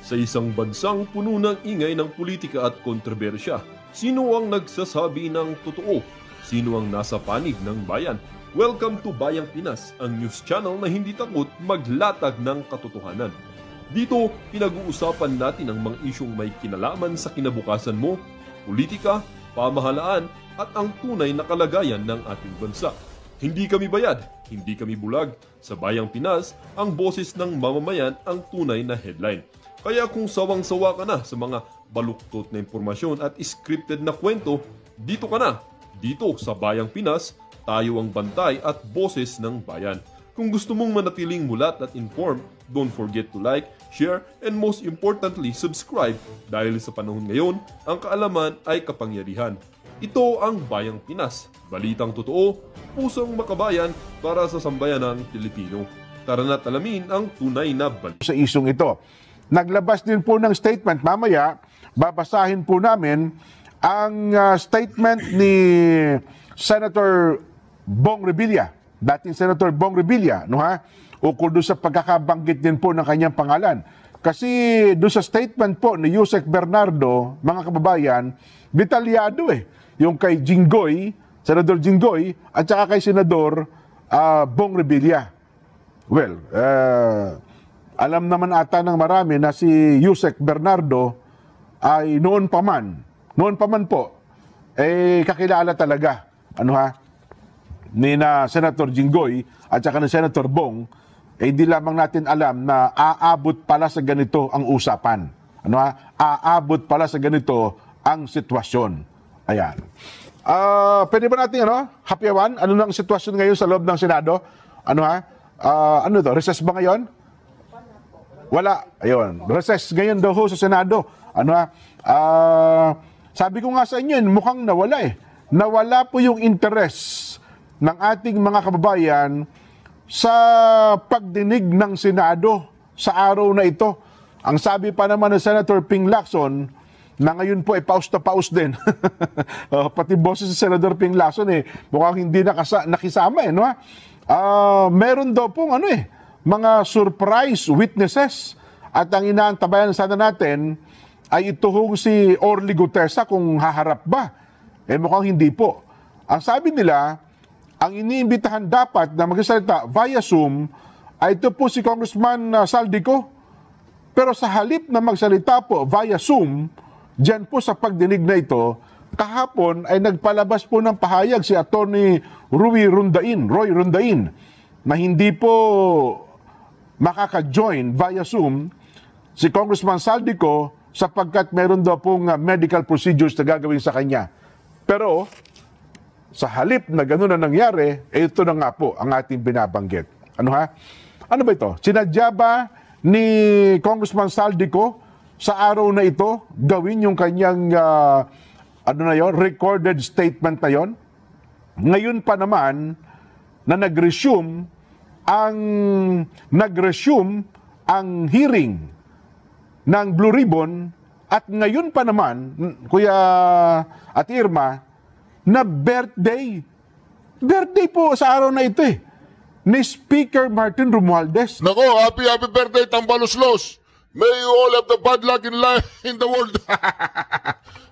Sa isang bansang puno ng ingay ng politika at kontrobersya, sino ang nagsasabi ng totoo? Sino ang nasa panig ng bayan? Welcome to Bayang Pinas, ang news channel na hindi takot maglatag ng katotohanan. Dito, pinag-uusapan natin ang mga isyong may kinalaman sa kinabukasan mo, politika, pamahalaan, at ang tunay na kalagayan ng ating bansa. Hindi kami bayad, hindi kami bulag. Sa Bayang Pinas, ang boses ng mamamayan ang tunay na headline. Kaya kung sawang-sawa ka na sa mga baluktot na impormasyon at scripted na kwento, dito ka na. Dito sa Bayang Pinas, tayo ang bantay at boses ng bayan. Kung gusto mong manatiling mulat at informed, don't forget to like, share, and most importantly, subscribe dahil sa panahon ngayon, ang kaalaman ay kapangyarihan. Ito ang Bayang Pinas, balitang totoo, pusong makabayan para sa sambayanang Pilipino. Tara na't alamin ang tunay na balita. Sa isyong ito, naglabas din po ng statement. Mamaya, babasahin po namin ang statement ni Senator Bong Revilla, dating Senator Bong Revilla, no ha? Ukol doon sa pagkakabanggit din po ng kanyang pangalan. Kasi doon sa statement po ni Yusek Bernardo, mga kababayan, detalyado yung kay Jinggoy, Senador Jinggoy, at saka kay Senador Bong Revilla. Well, alam naman ata ng marami na si Yusek Bernardo ay noon pa man po, kakilala talaga, ni na Senator Jinggoy at saka ni Senator Bong, di lamang natin alam na aabot pala sa ganito ang usapan. Aabot pala sa ganito ang sitwasyon. Ayan. Pwede ba natin, hapyawan? Ano na ang sitwasyon ngayon sa loob ng Senado? Recess ba ngayon? Wala. Ayun. Recess ngayon daw sa Senado. Sabi ko nga sa inyo, mukhang nawala Nawala po yung interest ng ating mga kababayan sa pagdinig ng Senado sa araw na ito. Ang sabi pa naman ng Senator Ping Lacson, na ngayon po ay paus na paus din. Pati boses si Senator Ping Lacson mukhang hindi nakisama meron daw pong mga surprise witnesses. At ang inaantabayan sana natin ay ituhong si Orly Gutesa kung haharap ba. Mukhang hindi po. Ang sabi nila, ang iniimbitahan dapat na magsalita via Zoom ay ito po si Congressman Saldico. Pero sa halip na magsalita po via Zoom, diyan po sa pagdinig na ito, kahapon ay nagpalabas po ng pahayag si Atty. Roy Rondain, na hindi po makaka-join via Zoom si Congressman Saldico sapagkat meron daw pong medical procedures na gagawin sa kanya. Pero sa halip na gano'n na nangyari, ito na nga po ang ating binabanggit. Ano ba ito? Sinadya ba ni Congressman Saldico sa araw na ito gawin yung kanyang recorded statement na yon? Ngayon pa naman na nag-resume ang hearing ng Blue Ribbon at ngayon pa naman, Kuya at Irma, na birthday po sa araw na ito ni Speaker Martin Romualdez. Nako, happy birthday, Tambaloslos. May you all have the bad luck in the world.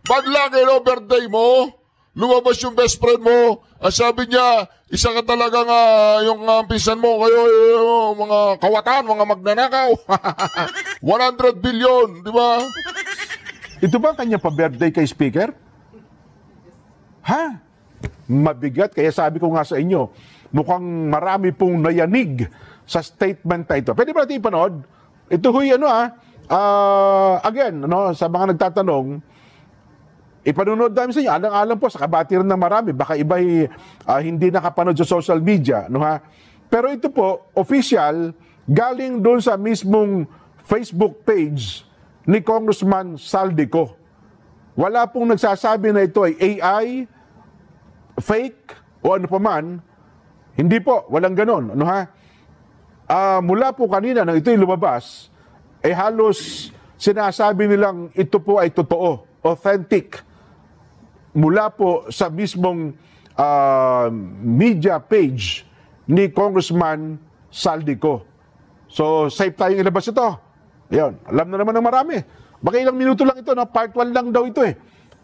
Bad luck, birthday mo. Lumabas yung best friend mo. At sabi niya, isa ka talagang yung pinsan mo, kayo mga kawatan, mga magnanakaw. 100 billion, di ba? Ito ba ang kanya pa-birthday kay Speaker? Mabigat. Kaya sabi ko nga sa inyo, mukhang marami pong nayanig sa statement na ito. Pwede ba natin ipanood? Ito again, sa mga nagtatanong, ipanunod namin sa inyo, alang-alang po sa kabatiran ng marami, baka iba hindi nakapanood sa social media. Pero ito po, official, galing doon sa mismong Facebook page ni Congressman Saldico. Wala pong nagsasabi na ito ay AI, fake, o ano pa man. Hindi po, walang ganon. Mula po kanina nang ito'y lumabas, halos sinasabi nilang ito po ay totoo, authentic. Mula po sa mismong media page ni Congressman Saldico. So, safe tayong ilabas ito. Ayun, alam na naman ng marami. Baka ilang minuto lang ito, no? Part 1 lang daw ito eh.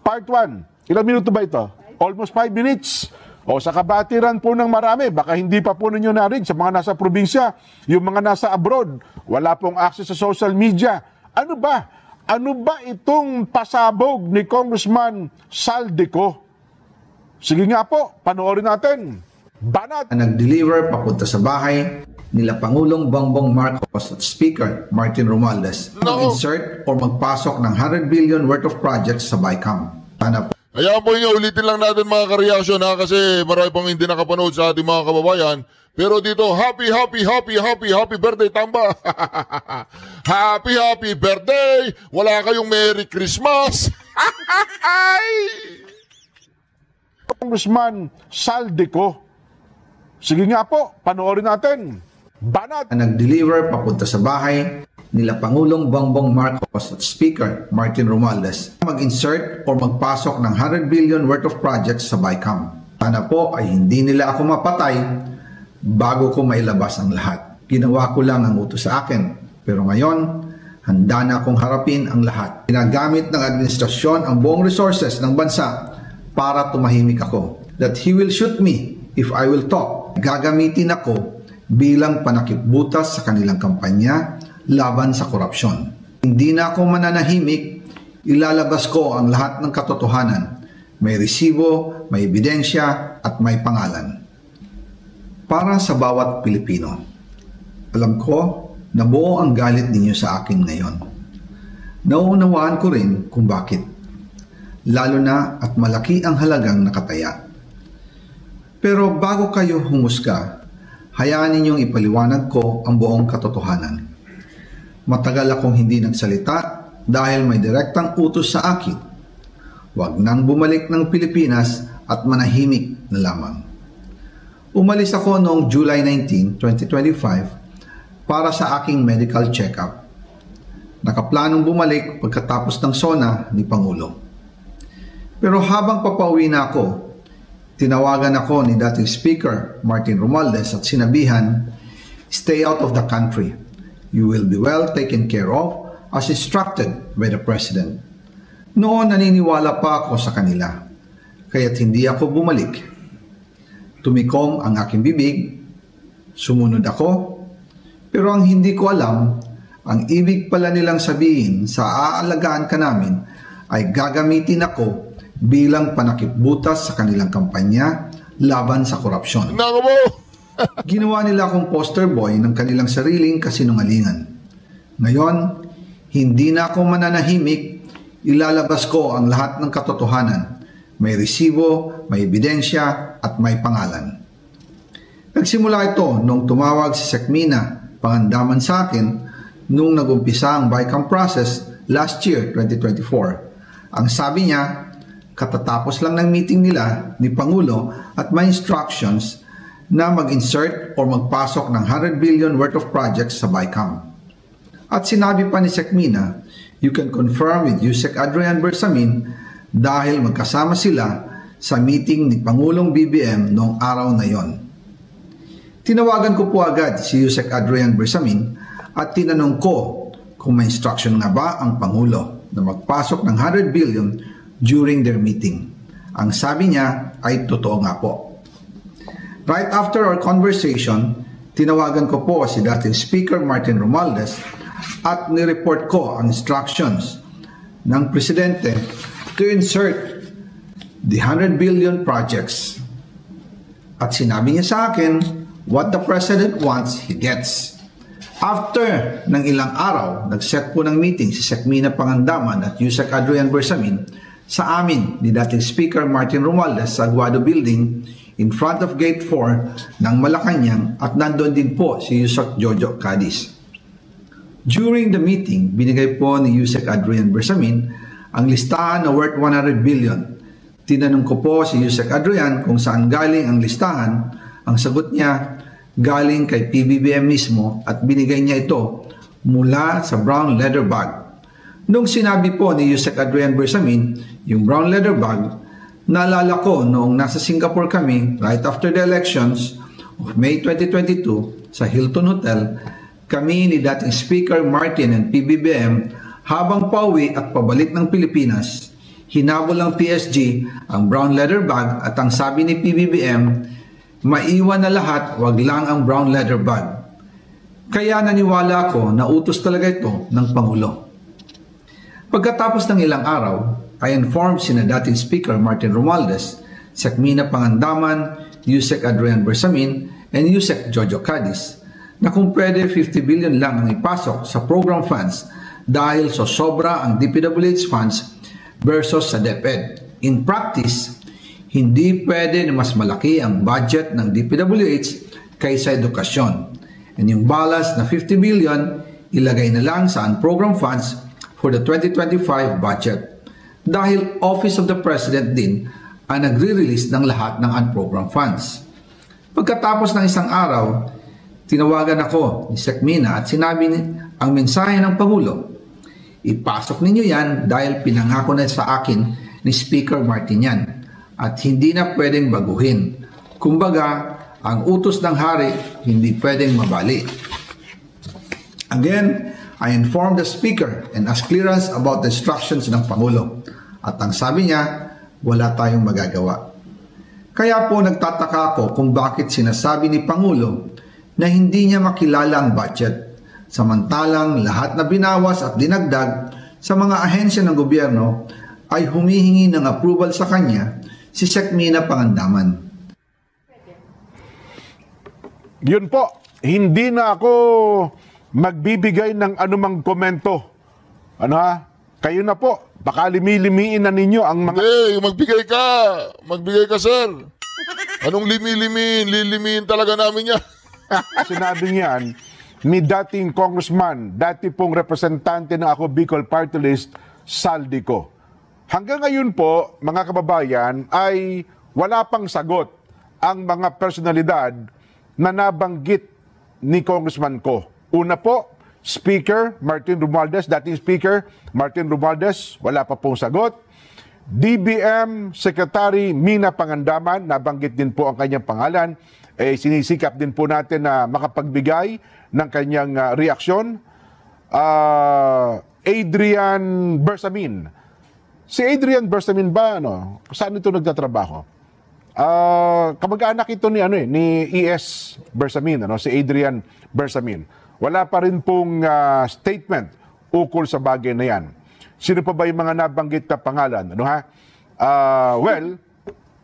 Part 1. Ilang minuto ba ito? Almost 5 minutes. O sa kabatiran po ng marami, baka hindi pa po ninyo narinig sa mga nasa probinsya, yung mga nasa abroad, wala pong access sa social media. Ano ba? Ano ba itong pasabog ni Congressman Saldico? Sige nga po, panoorin natin. Banat! Nag-deliver papunta sa bahay nila Pangulong Bongbong Marcos at Speaker Martin Romualdez mag-insert o magpasok ng 100 billion worth of projects sa BICAM. Kaya po nyo, ulitin lang natin mga ka-reaction ha, kasi marami pang hindi nakapanood sa ating mga kababayan. Pero dito, happy birthday, Tamba! Happy birthday! Wala kayong Merry Christmas! Congressman Saldico. Sige nga po, panoorin natin. Banat! Nag-deliver papunta sa bahay nila Pangulong Bongbong Marcos at Speaker Martin Romualdez mag-insert o magpasok ng 100 billion worth of projects sa BICAM. Sana po ay hindi nila ako mapatay bago ko mailabas ang lahat. Ginawa ko lang ang utos sa akin. Pero ngayon, handa na akong harapin ang lahat. Ginagamit ng administrasyon ang buong resources ng bansa para tumahimik ako. That he will shoot me if I will talk. Gagamitin ako bilang panakipbutas sa kanilang kampanya laban sa korupsyon. Hindi na ako mananahimik, ilalabas ko ang lahat ng katotohanan. May resibo, may ebidensya, at may pangalan. Para sa bawat Pilipino, alam ko na buo ang galit ninyo sa akin ngayon. Nauunawaan ko rin kung bakit. Lalo na at malaki ang halagang nakataya. Pero bago kayo humusga, hayaan ninyong ipaliwanag ko ang buong katotohanan. Matagal akong hindi nagsalita dahil may direktang utos sa akin. Huwag nang bumalik ng Pilipinas at manahimik na lamang. Umalis ako noong July 19, 2025 para sa aking medical check-up. Nakaplanong bumalik pagkatapos ng SONA ni Pangulo. Pero habang papauwi na ako, tinawagan ako ni dating Speaker Martin Romualdez at sinabihan, "Stay out of the country. You will be well taken care of as instructed by the President." Noon naniniwala pa ako sa kanila, kaya't hindi ako bumalik. Tumikom ang aking bibig, sumunod ako, pero ang hindi ko alam, ang ibig pala nilang sabihin sa aalagaan ka namin ay gagamitin ako bilang panakipbutas sa kanilang kampanya laban sa korupsyon. Nako mo! Ginawa nila akong poster boy ng kanilang sariling kasinungalingan. Ngayon, hindi na ako mananahimik, ilalabas ko ang lahat ng katotohanan. May resibo, may ebidensya, at may pangalan. Nagsimula ito nung tumawag si Sekmina Pangandaman sa akin nung nag-umpisa ang BICAM process last year, 2024. Ang sabi niya, katatapos lang ng meeting nila ni Pangulo at may instructions na mag-insert o magpasok ng 100 billion worth of projects sa BICAM. At sinabi pa ni Sekmina, you can confirm with Yusek Adrian Bersamin dahil magkasama sila sa meeting ni Pangulong BBM noong araw na yon. Tinawagan ko po agad si Yusek Adrian Bersamin at tinanong ko kung may instruction nga ba ang Pangulo na magpasok ng 100 billion during their meeting. Ang sabi niya ay totoo nga po. Right after our conversation, tinawagan ko po si dating Speaker Martin Romualdez at nireport ko ang instructions ng Presidente to insert the 100 billion projects. At sinabi niya sa akin, what the President wants, he gets. After ng ilang araw, nag-set po ng meeting si Sekmina Pangandaman at Yusek Adrian Bersamin sa amin ni dating Speaker Martin Romualdez sa Aguado Building in front of Gate 4 ng Malacanang at nandun din po si Yusek Jojo Cadiz. During the meeting, binigay po ni Yusek Adrian Bersamin ang listahan na worth 100 billion. Tinanong ko po si Yusek Adrian kung saan galing ang listahan. Ang sagot niya, galing kay PBBM mismo at binigay niya ito mula sa brown leather bag. Nung sinabi po ni Yusek Adrian Bersamin yung brown leather bag, naalala ko noong nasa Singapore kami right after the elections of May 2022 sa Hilton Hotel, kami ni dating Speaker Martin and PBBM habang pauwi at pabalik ng Pilipinas, hinabol ng PSG ang brown leather bag at ang sabi ni PBBM, maiwan na lahat, wag lang ang brown leather bag. Kaya naniwala ako na utos talaga ito ng Pangulo. Pagkatapos ng ilang araw, I informed sina dating Speaker Martin Romualdez, Sekmina Pangandaman, Yusek Adrian Bersamin, and Yusek Jojo Cadiz na kung pwede 50 billion lang ang ipasok sa program funds dahil sa sobra ang DPWH funds versus sa DepEd. In practice, hindi pwede na mas malaki ang budget ng DPWH kaysa edukasyon. And yung balance na 50 billion, ilagay na lang sa program funds for the 2025 budget. Dahil Office of the President din ang nagre-release ng lahat ng unprogrammed funds. Pagkatapos ng isang araw, tinawagan ako ni Sekmina at sinabi ang mensahe ng Pangulo. Ipasok ninyo yan dahil pinangako na sa akin ni Speaker Martin yan at hindi na pwedeng baguhin. Kumbaga, ang utos ng hari hindi pwedeng mabali. Again, I informed the Speaker and asked clearance about the instructions ng Pangulo. At ang sabi niya, wala tayong magagawa. Kaya po nagtataka ako kung bakit sinasabi ni Pangulo na hindi niya makilala ang budget, samantalang lahat na binawas at dinagdag sa mga ahensya ng gobyerno ay humihingi ng approval sa kanya si Sekmina Pangandaman. Yun po, hindi na ako magbibigay ng anumang komento. Ano ha? Kayo na po, baka limi-limiin na ninyo ang mga... Hindi, magbigay ka. Magbigay ka, sir. Anong limi-limiin? Lilimiin talaga namin yan. Sinabi niyan ni dating congressman, dati pong representante ng Ako Bicol Party List, Saldico. Hanggang ngayon po, mga kababayan, ay wala pang sagot ang mga personalidad na nabanggit ni Congressman Ko. Una po, Speaker Martin Romualdez, dating Speaker Martin Romualdez, wala pa pong sagot. DBM Secretary Mina Pangandaman, nabanggit din po ang kanyang pangalan, sinisikap din po natin na makapagbigay ng kanyang reaksyon. Adrian Bersamin. Si Adrian Bersamin ba, saan ito nagtatrabaho? Kamag-anak ito ni E.S. Bersamin, si Adrian Bersamin. Wala pa rin pong statement ukol sa bagay na yan. Sino pa ba yung mga nabanggit na pangalan? Well,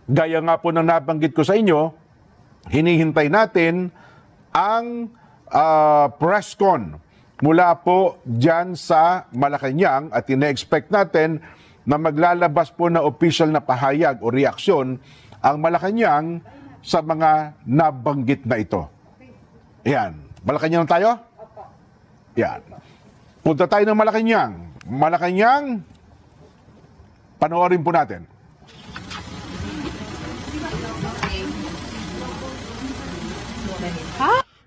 gaya nga po ng nabanggit ko sa inyo, hinihintay natin ang press con mula po dyan sa Malacanang at ina-expect natin na maglalabas po na official na pahayag o reaksyon ang Malacanang sa mga nabanggit na ito. Yan. Malacanang tayo? Yan. Punta tayo ng Malacanang. Malacanang, panoorin po natin.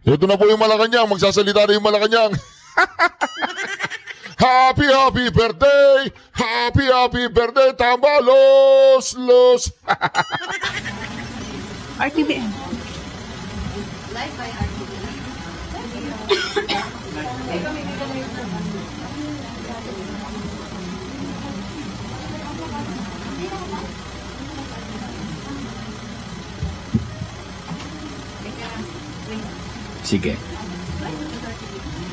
Ito na po yung Malacanang. Magsasalita na yung Malacanang. Happy, happy birthday! Happy, happy birthday, Tambalos! Los! RTBM. Live by RTBM. Sige.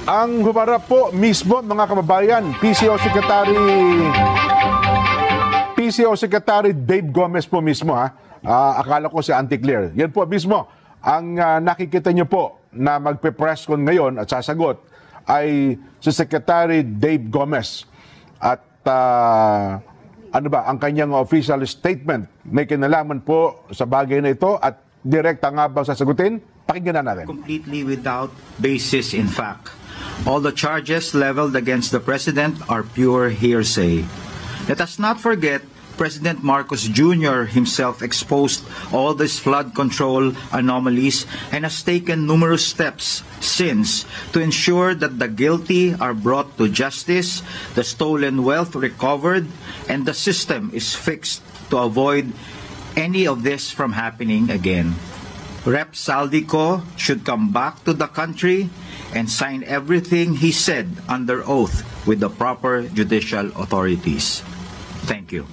Ang humarap po mismo, mga kababayan, PCO Secretary Dave Gomez po mismo. Akala ko si Auntie Claire. Yan po mismo. Ang nakikita niyo po na magpe-press con ngayon at sasagot ay si Secretary Dave Gomez. At ang kanyang official statement may kinalaman po sa bagay na ito at direkta nga ba sasagutin? Pakinggan na natin. Completely without basis in fact. All the charges leveled against the President are pure hearsay. Let us not forget President Marcos Jr. himself exposed all these flood control anomalies and has taken numerous steps since to ensure that the guilty are brought to justice, the stolen wealth recovered, and the system is fixed to avoid any of this from happening again. Rep. Saldico should come back to the country and sign everything he said under oath with the proper judicial authorities. Thank you.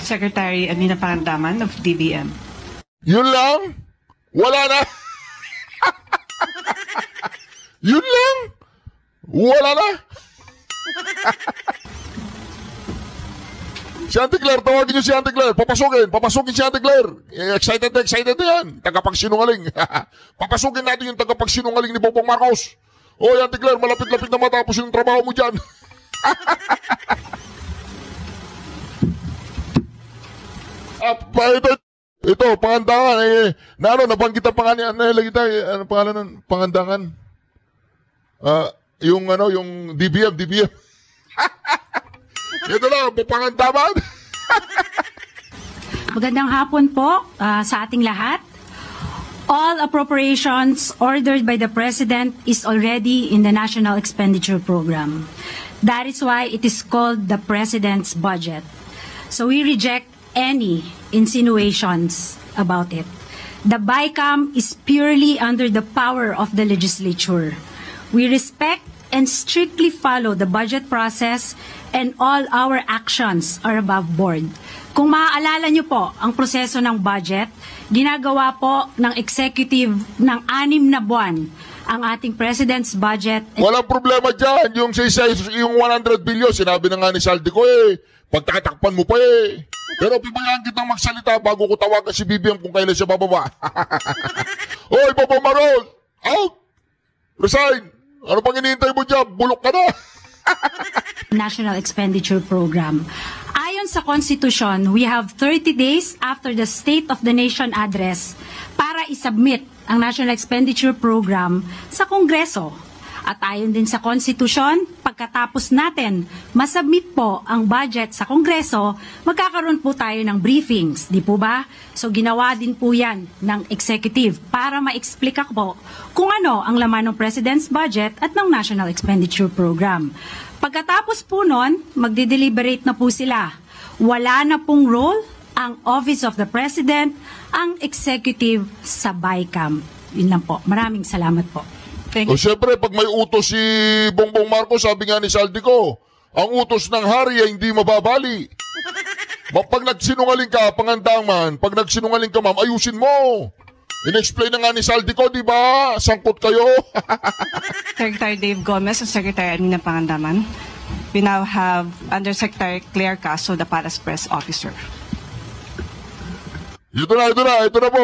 Secretary Amina Pangandaman of DBM. Yun lang? Wala na? Yun lang? Wala na? Si Auntie Claire, tawagin niyo si Auntie Claire. Papasukin si Auntie Claire. Excited na yan. Tagapagsinungaling. Papasukin natin yung tagapagsinungaling ni Bongbong Marcos. Oy, Auntie Claire, malapit-lapit na matapos yung trabaho mo dyan. Ito, pangandangan. Nabanggit ang pangalan. Ano pangalan ng pangandangan? Yung DBM. Ito lang, pangandaman. Magandang hapon po sa ating lahat. All appropriations ordered by the President is already in the National Expenditure Program. That is why it is called the President's Budget. So we reject any insinuations about it. The BICAM is purely under the power of the legislature. We respect and strictly follow the budget process, and all our actions are above board. Kung maaalala niyo po ang proseso ng budget, ginagawa po ng executive ng 6 na buwan ang ating President's budget. Walang problema dyan. Yung 100 billion, sinabi na nga ni Saldico pagtatakpan mo pa Pero pabayaan kitang magsalita bago ko tawagan si BBM kung kailan siya bababa. Oy, Papa Marol! Out! Resign! Ano pang hinihintay mo dyan? Bulok ka na! National Expenditure Program. Ayon sa Constitution, we have 30 days after the State of the Nation Address para isubmit ang National Expenditure Program sa Kongreso. At ayon din sa Constitution, pagkatapos natin masubmit po ang budget sa Kongreso, magkakaroon po tayo ng briefings, di po ba? So ginawa din po yan ng executive para ma-explica po kung ano ang laman ng President's budget at ng National Expenditure Program. Pagkatapos po nun, magde-deliberate na po sila. Wala na pong role ang Office of the President, ang executive sa BICAM. Yun lang po. Maraming salamat po. O syempre, pag may utos si Bongbong Marcos, sabi nga ni Saldico, ang utos ng hari ay hindi mababali. Pag nagsinungaling ka, pangandaman, pag nagsinungaling ka, ma'am, ayusin mo. In-explain na nga ni Saldico, di ba? Sangkot kayo. Secretary Dave Gomez of Secretary Amina Pangandaman. We now have Undersecretary Claire Caso, the Paras Press Officer. Ito na po.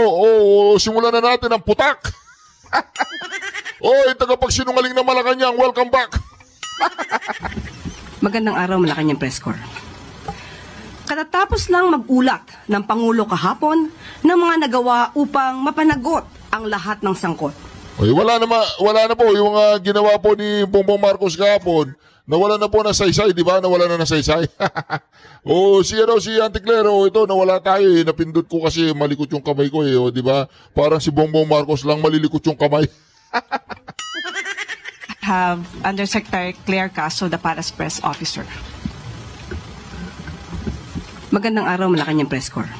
Simulan na natin ang putak. Oy, tagapagsinungaling na Malacanang, welcome back. Magandang araw, Malacanang Press Corps. Katatapos lang mag-ulat ng Pangulo kahapon ng mga nagawa upang mapanagot ang lahat ng sangkot. Oy, wala na po yung ginawa po ni Bongbong Marcos kahapon. Nawala na po na saysay, di ba? Nawala na saysay. Si Auntie Claire, ito, nawala tayo Napindot ko kasi malikot yung kamay ko di ba? Parang si Bongbong Marcos lang malilikot yung kamay. Have Undersecretary Claire Caso, the Paras Press Officer. Magandang araw, Malacanang Press Corps.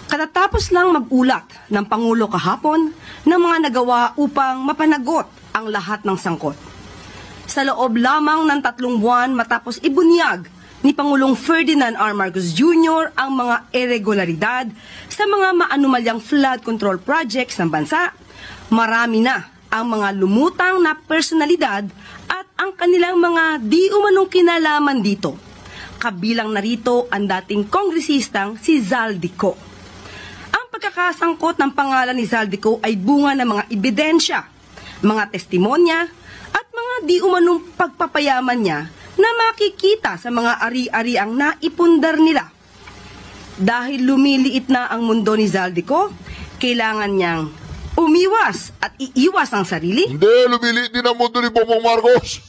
Katatapos lang mag-ulat ng Pangulo kahapon ng mga nagawa upang mapanagot ang lahat ng sangkot. Sa loob lamang ng 3 buwan matapos ibunyag ni Pangulong Ferdinand R. Marcos Jr. ang mga irregularidad sa mga maanumalyang flood control projects ng bansa, marami na ang mga lumutang na personalidad at ang kanilang mga di umanong kinalaman dito. Kabilang narito ang dating kongresistang si Zaldico. Ang pagkakasangkot ng pangalan ni Zaldico ay bunga ng mga ebidensya, mga testimonya at mga di umanong pagpapayaman niya na makikita sa mga ari-ariang naipundar nila. Dahil lumiliit na ang mundo ni Zaldico, kailangan niyang umiwas at iiwas ang sarili? Hindi, lumiliit din ang mundo ni Bongbong Marcos.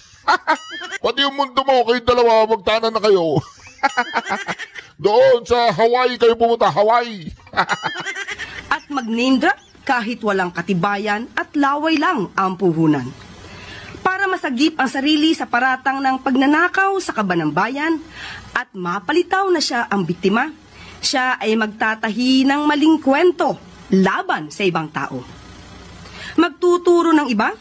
Pati yung mundo mo, kayong dalawa, magtanan na kayo. Doon sa Hawaii kayo pumunta, Hawaii. At mag-name drop kahit walang katibayan at laway lang ang puhunan. Para masagip ang sarili sa paratang ng pagnanakaw sa kaban ng bayan at mapalitaw na siya ang biktima, siya ay magtatahi ng maling kwento laban sa ibang tao. Magtuturo ng iba,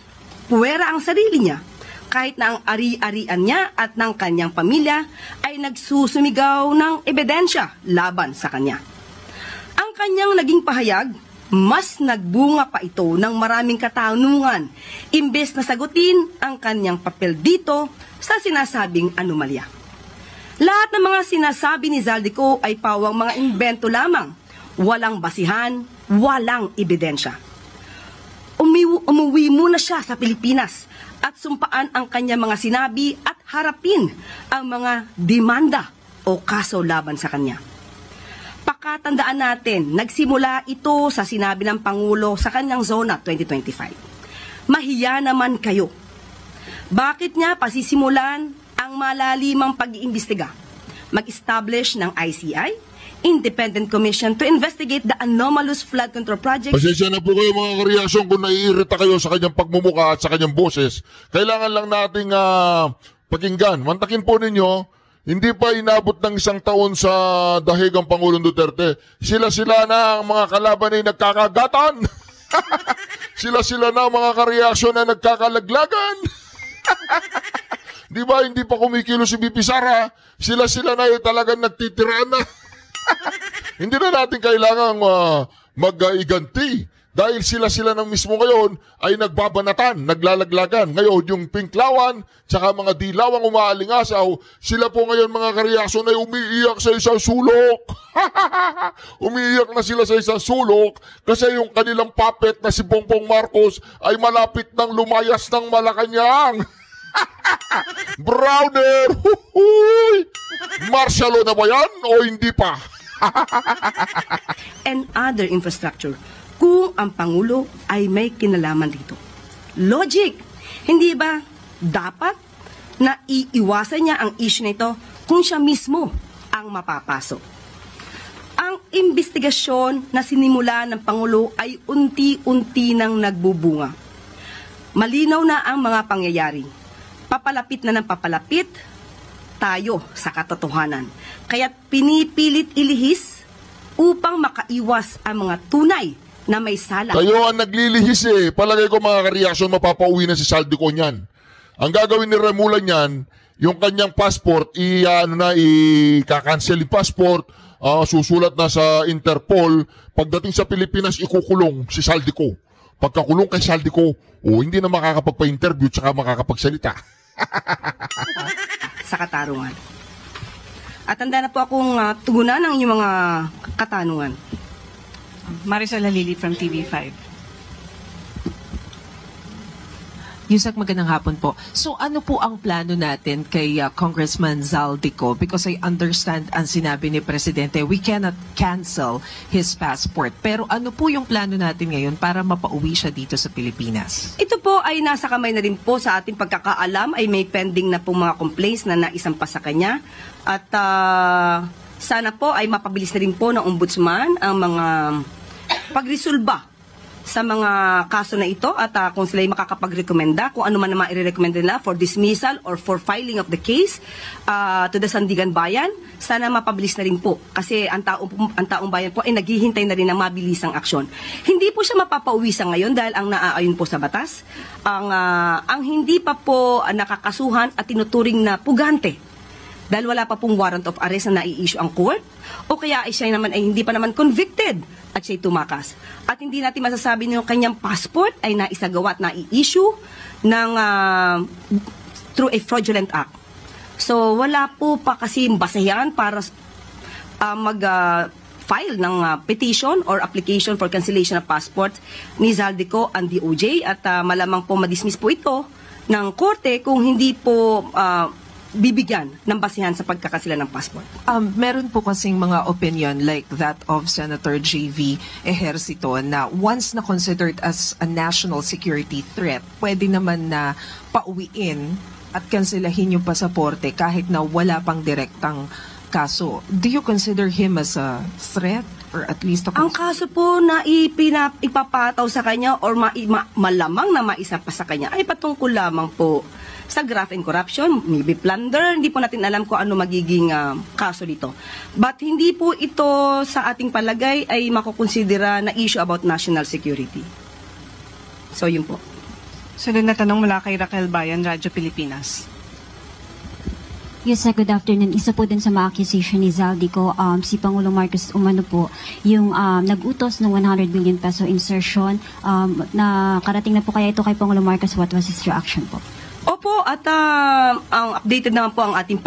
puwera ang sarili niya, kahit na ang ari-arian niya at ng kanyang pamilya ay nagsusumigaw ng ebidensya laban sa kanya. Ang kanyang naging pahayag, mas nagbunga pa ito ng maraming katanungan imbes na sagutin ang kanyang papel dito sa sinasabing anomalya. Lahat ng mga sinasabi ni Zaldico ay pawang mga imbento lamang, walang basihan, walang ebidensya. Umuwi muna siya sa Pilipinas at sumpaan ang kanyang mga sinabi at harapin ang mga demanda o kaso laban sa kanya. Pakatandaan natin, nagsimula ito sa sinabi ng Pangulo sa kanyang Zona 2025. Mahiya naman kayo. Bakit niya pasisimulan ang malalimang pag-iimbestiga? Mag-establish ng ICI, Independent Commission to investigate the anomalous flood control project. Pasensya na po kayo mga kareaksyon kung naiirita kayo sa kanyang pagmumuka at sa kanyang boses. Kailangan lang nating pakinggan. Mantakin po ninyo, hindi pa inabot ng 1 taon sa dahig ang Pangulong Duterte. Sila-sila na ang mga kalaban ay nagkakagatan. Sila-sila na ang mga kareaksyon na nagkakalaglagan. Di ba, hindi pa kumikilo si BP Sara. Sila-sila na ay talagang nagtitiraan na. Hindi na natin kailangang mag-iganti. Dahil sila-sila ng mismo ngayon ay nagbabanatan, naglalaglagan. Ngayon, yung pinklawan, tsaka mga dilawang umaalingasaw, sila po ngayon mga kareaksyon ay umiiyak sa isang sulok. Umiiyak na sila sa isang sulok kasi yung kanilang puppet na si Bongbong Marcos ay malapit ng lumayas ng Malacanang. Browner! Martial law na ba yan o hindi pa? And other infrastructure kung ang Pangulo ay may kinalaman dito. Logic! Hindi ba dapat na iiwasan niya ang issue na ito kung siya mismo ang mapapasok? Ang investigasyon na sinimula ng Pangulo ay unti-unti nang nagbubunga. Malinaw na ang mga pangyayari. Papalapit na ng papalapit tayo sa katotohanan. Kaya't pinipilit ilihis upang makaiwas ang mga tunay na may sala. Kayo ang naglilihis eh. Palagay ko mga kareaksyon, mapapauwi na si Zaldico niyan. Ang gagawin ni Remulla niyan, yung kanyang passport, i-cancel yung passport, susulat na sa Interpol. Pagdating sa Pilipinas, ikukulong si Zaldico. Pagkakulong kay Zaldico, hindi na makakapagpa-interview tsaka makakapagsalita. Sa katarungan. At handa na po akong tugunan ng inyong mga katanungan. Maricel Halili from TV5. Yusek, magandang hapon po. So ano po ang plano natin kay Congressman Zaldico? Because I understand ang sinabi ni Presidente, we cannot cancel his passport. Pero ano po yung plano natin ngayon para mapauwi siya dito sa Pilipinas? Ito po ay nasa kamay na rin po sa ating pagkakaalam ay may pending na po mga complaints na naisampa sa kanya. At sana po ay mapabilis na rin po ng ombudsman ang mga pagresolba sa mga kaso na ito at kung sila ay makakapagrekomenda, kung ano man naman i-recommend nila for dismissal or for filing of the case to the Sandigan Bayan, sana mapabilis na rin po. Kasi ang taong bayan po ay naghihintay na rin ng mabilisang aksyon. Hindi po siya mapapauwi sa ngayon dahil ang naaayon po sa batas, ang hindi pa po nakakasuhan at tinuturing na pugante dahil wala pa pong warrant of arrest na nai-issue ang court, o kaya ay siya naman ay hindi pa naman convicted at siya'y tumakas. At hindi natin masasabi na yung kanyang passport ay naisagawa at nai-issue ng, through a fraudulent act. So wala po pa kasi basehan para mag-file ng petition or application for cancellation of passport ni Zaldico and DOJ at malamang po madismiss po ito ng korte kung hindi po bibigyan ng basihan sa pagkakasila ng passport. Meron po kasing mga opinion like that of Senator J.V. Ejercito na once na considered as a national security threat, pwede naman na pauwiin at kanselahin yung pasaporte kahit na wala pang direktang kaso. Do you consider him as a threat? Or at least ang kaso po na ipapataw sa kanya or malamang na maisa pa sa kanya ay patungkol lamang po sa graft and corruption, maybe plunder, hindi po natin alam kung ano magiging kaso dito. But hindi po ito sa ating palagay ay makukonsidera na issue about national security. So, yun po. Sunod na tanong mula kay Raquel Bayan, Radyo Pilipinas. Yes, sir. Good afternoon. Isa po din sa mga accusation ni Zaldico, si Pangulong Marcos umano po, yung nag-utos ng 100 billion peso insertion, na karating na po kaya ito kay Pangulong Marcos. What was his reaction po? Opo, at ang updated naman po ang ating